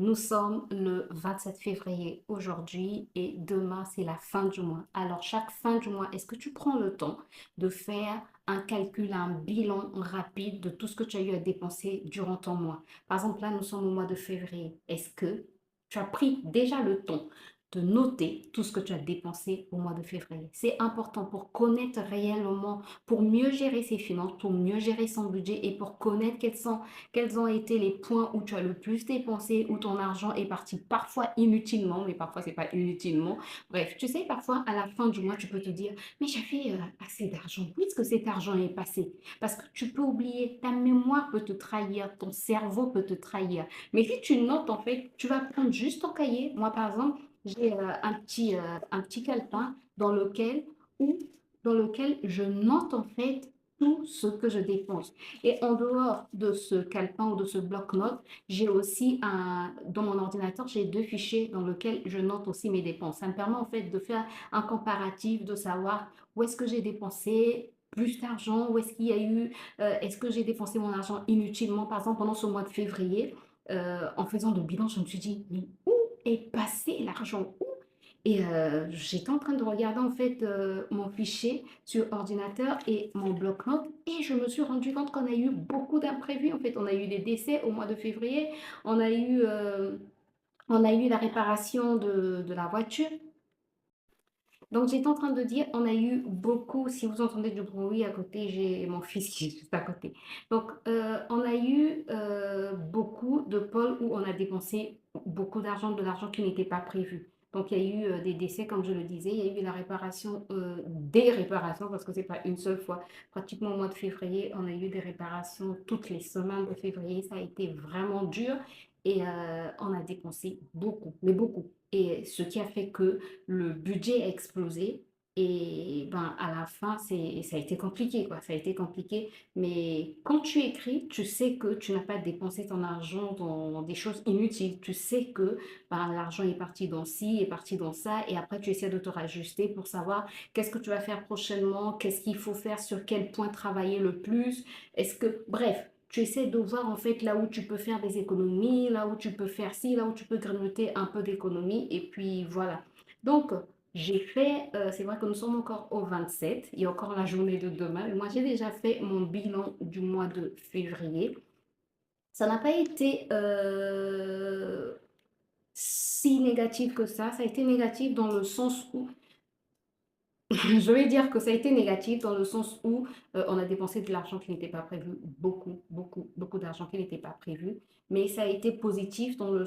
Nous sommes le 27 février aujourd'hui et demain, c'est la fin du mois. Alors, chaque fin du mois, est-ce que tu prends le temps de faire un calcul, un bilan rapide de tout ce que tu as eu à dépenser durant ton mois? Par exemple, là, nous sommes au mois de février. Est-ce que tu as pris déjà le temps de noter tout ce que tu as dépensé au mois de février? C'est important pour connaître réellement, pour mieux gérer ses finances, pour mieux gérer son budget et pour connaître quels ont été les points où tu as le plus dépensé, où ton argent est parti parfois inutilement, mais parfois c'est pas inutilement. Bref, tu sais, parfois à la fin du mois, tu peux te dire, mais j'avais assez d'argent. Où est-ce que cet argent est passé? Parce que tu peux oublier, ta mémoire peut te trahir, ton cerveau peut te trahir. Mais si tu notes, en fait, tu vas prendre juste ton cahier. Moi, par exemple, j'ai un petit calepin où, dans lequel je note en fait tout ce que je dépense. Et en dehors de ce calepin ou de ce bloc-notes, j'ai aussi dans mon ordinateur, j'ai deux fichiers dans lesquels je note aussi mes dépenses. Ça me permet en fait de faire un comparatif, de savoir où est-ce que j'ai dépensé plus d'argent, où est-ce qu'il y a eu, est-ce que j'ai dépensé mon argent inutilement. Par exemple, pendant ce mois de février, en faisant le bilan, je me suis dit, mais où est passé l'argent? Et j'étais en train de regarder en fait mon fichier sur ordinateur et mon bloc-notes et je me suis rendu compte qu'on a eu beaucoup d'imprévus. En fait, on a eu des décès au mois de février, on a eu, euh, on a eu la réparation de la voiture. Donc j'étais en train de dire, on a eu beaucoup, si vous entendez du bruit à côté, j'ai mon fils qui est juste à côté. Donc on a eu beaucoup de pôles où on a dépensé beaucoup d'argent, de l'argent qui n'était pas prévu. Donc il y a eu des décès, comme je le disais, il y a eu la réparation, des réparations, parce que c'est pas une seule fois. Pratiquement au mois de février, on a eu des réparations toutes les semaines de février. Ça a été vraiment dur et on a dépensé beaucoup, mais beaucoup. Et ce qui a fait que le budget a explosé et ben, à la fin, ça a été compliqué, quoi. Ça a été compliqué. Mais quand tu écris, tu sais que tu n'as pas dépensé ton argent dans des choses inutiles. Tu sais que ben, l'argent est parti dans ci, est parti dans ça. Et après, tu essaies de te rajuster pour savoir qu'est-ce que tu vas faire prochainement, qu'est-ce qu'il faut faire, sur quel point travailler le plus. Est-ce que, bref. Tu essaies de voir en fait là où tu peux faire des économies, là où tu peux faire ci, là où tu peux grignoter un peu d'économies. Et puis voilà. Donc, j'ai fait, c'est vrai que nous sommes encore au 27, il y a encore la journée de demain. Moi, j'ai déjà fait mon bilan du mois de février. Ça n'a pas été si négatif que ça a été négatif dans le sens où je vais dire que ça a été négatif dans le sens où on a dépensé de l'argent qui n'était pas prévu, beaucoup, beaucoup, beaucoup d'argent qui n'était pas prévu. Mais ça a été positif dans le